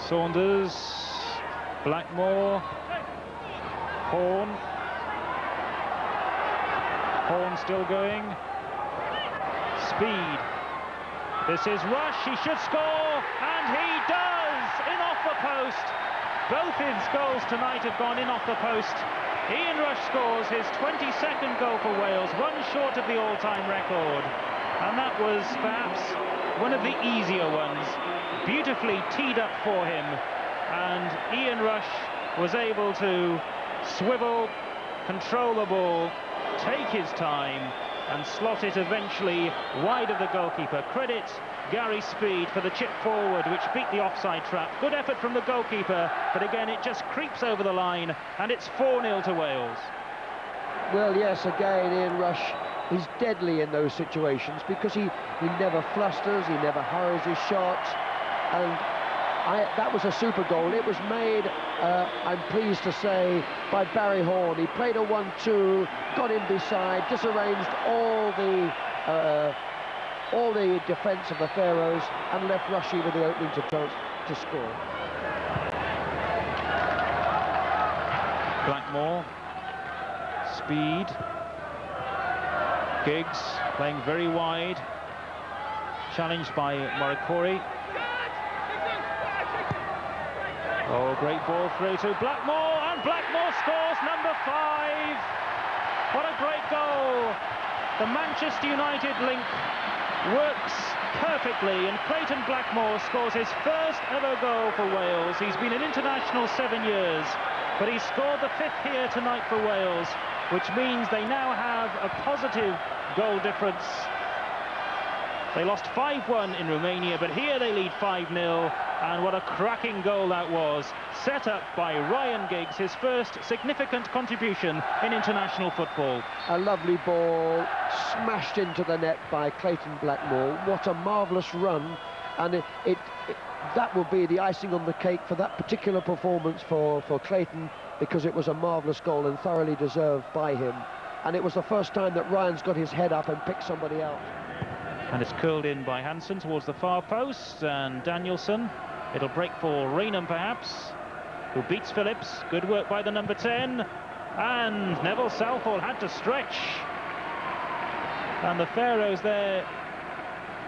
Saunders, Blackmore, Horn still going, Speed, this is Rush, he should score, and he does, in off the post. Both his goals tonight have gone in off the post. Ian Rush scores his 22nd goal for Wales, one short of the all-time record, and that was perhaps one of the easier ones, beautifully teed up for him, and Ian Rush was able to swivel, control the ball, take his time and slot it eventually wide of the goalkeeper. Credit Gary Speed for the chip forward which beat the offside trap. Good effort from the goalkeeper, but again it just creeps over the line, and it's 4-0 to Wales. Well, yes, again Ian Rush is deadly in those situations because he never flusters, he never hurries his shots, and that was a super goal. It was made, I'm pleased to say, by Barry Horn. He played a 1-2, got in beside, disarranged all the defence of the Faroes and left Rushy with the opening to score. Blackmore, Speed, Giggs playing very wide, challenged by Morikori. Oh, great ball through to Blackmore, and Blackmore scores number 5. What a great goal. The Manchester United link works perfectly, and Clayton Blackmore scores his first ever goal for Wales. He's been an international 7 years, but he scored the 5th here tonight for Wales, which means they now have a positive goal difference. They lost 5-1 in Romania, but here they lead 5-0, and what a cracking goal that was, set up by Ryan Giggs, his first significant contribution in international football. A lovely ball, smashed into the net by Clayton Blackmore. What a marvellous run, and that will be the icing on the cake for that particular performance for Clayton, because it was a marvellous goal and thoroughly deserved by him. And it was the first time that Ryan's got his head up and picked somebody out. And it's curled in by Hansen towards the far post, and Danielson. It'll break for Raynham perhaps, who beats Phillips. Good work by the number 10, and Neville Southall had to stretch. And the Faroes there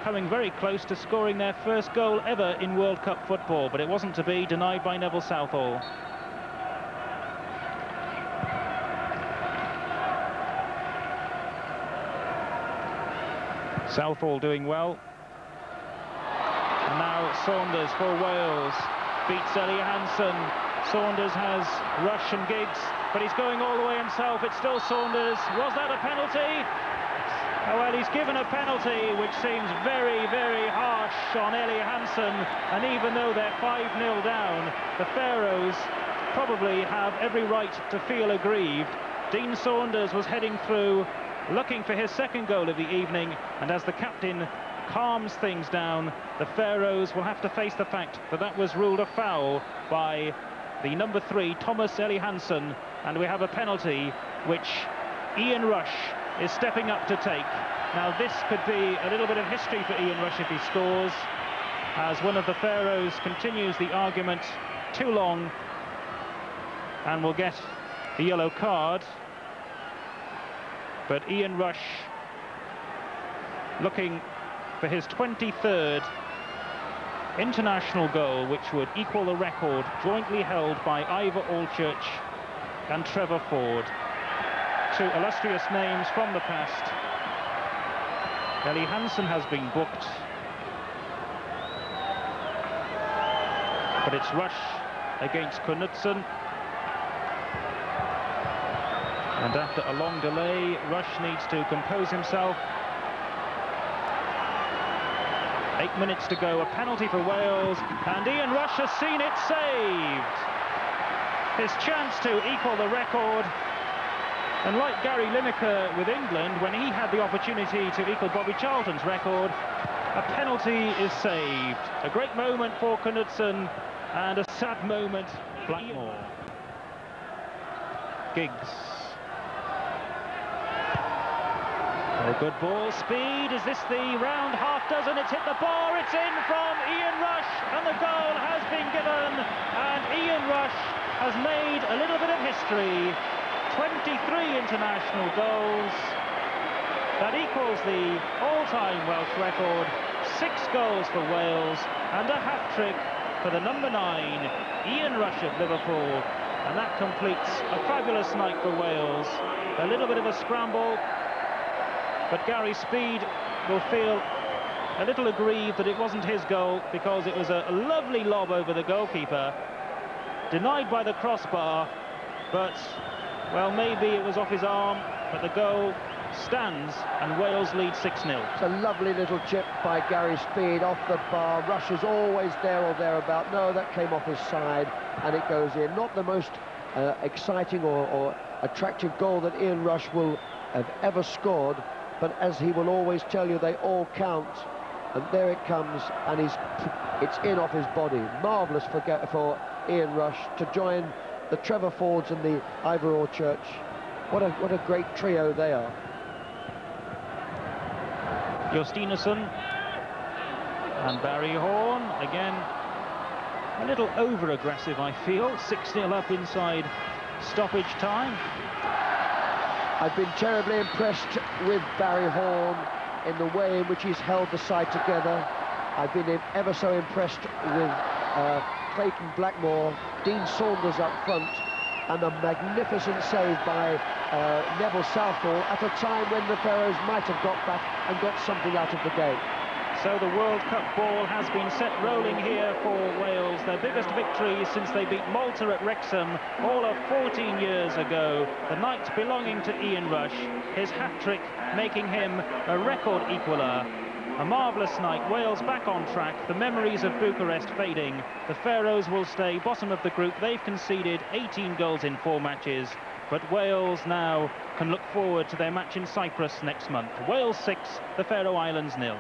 coming very close to scoring their first goal ever in World Cup football, but it wasn't to be, denied by Neville Southall. Southall doing well. And now Saunders for Wales beats Ellie Hansen. Saunders has Rush and Giggs, but he's going all the way himself. It's still Saunders. Was that a penalty? Oh, well, he's given a penalty which seems very, very harsh on Ellie Hansen, and even though they're 5-0 down, the Faroes probably have every right to feel aggrieved. Dean Saunders was heading through, looking for his second goal of the evening, and as the captain calms things down, the Faroes will have to face the fact that that was ruled a foul by the number 3, Thomas Ellie Hansen, and we have a penalty which Ian Rush is stepping up to take. Now this could be a little bit of history for Ian Rush if he scores, as one of the Faroes continues the argument too long and will get the yellow card. But Ian Rush looking for his 23rd international goal, which would equal the record jointly held by Ivor Allchurch and Trevor Ford. Two illustrious names from the past. Ellie Hansen has been booked, but it's Rush against Knudsen. And after a long delay, Rush needs to compose himself. 8 minutes to go, a penalty for Wales, and Ian Rush has seen it saved. His chance to equal the record. And like Gary Lineker with England, when he had the opportunity to equal Bobby Charlton's record, a penalty is saved. A great moment for Knudsen, and a sad moment for Blackmore. Giggs. Oh, good ball speed. Is this the round half dozen? It's hit the bar. It's in from Ian Rush, and the goal has been given. And Ian Rush has made a little bit of history. 23 international goals. That equals the all-time Welsh record. 6 goals for Wales and a hat-trick for the number 9, Ian Rush of Liverpool. And that completes a fabulous night for Wales. A little bit of a scramble, but Gary Speed will feel a little aggrieved that it wasn't his goal, because it was a lovely lob over the goalkeeper, denied by the crossbar, but, well, maybe it was off his arm, but the goal stands and Wales lead 6-0. It's a lovely little chip by Gary Speed off the bar. Rush is always there or thereabout. No, that came off his side and it goes in. Not the most exciting or attractive goal that Ian Rush will have ever scored, but as he will always tell you, they all count. And there it comes, and it's in off his body. Marvellous for Ian Rush to join the Trevor Fords and the Ivor Orr Church. What a great trio they are. Justinason and Barry Horn, again, a little over-aggressive, I feel. 6-0 up inside stoppage time. I've been terribly impressed with Barry Horn in the way in which he's held the side together. I've been ever so impressed with Clayton Blackmore, Dean Saunders up front, and a magnificent save by Neville Southall at a time when the Faroes might have got back and got something out of the game. So the World Cup ball has been set rolling here for Wales. Their biggest victory since they beat Malta at Wrexham all of 14 years ago. The night belonging to Ian Rush, his hat-trick making him a record equaler. A marvellous night, Wales back on track, the memories of Bucharest fading. The Faroes will stay bottom of the group. They've conceded 18 goals in 4 matches, but Wales now can look forward to their match in Cyprus next month. Wales 6, the Faroe Islands 0.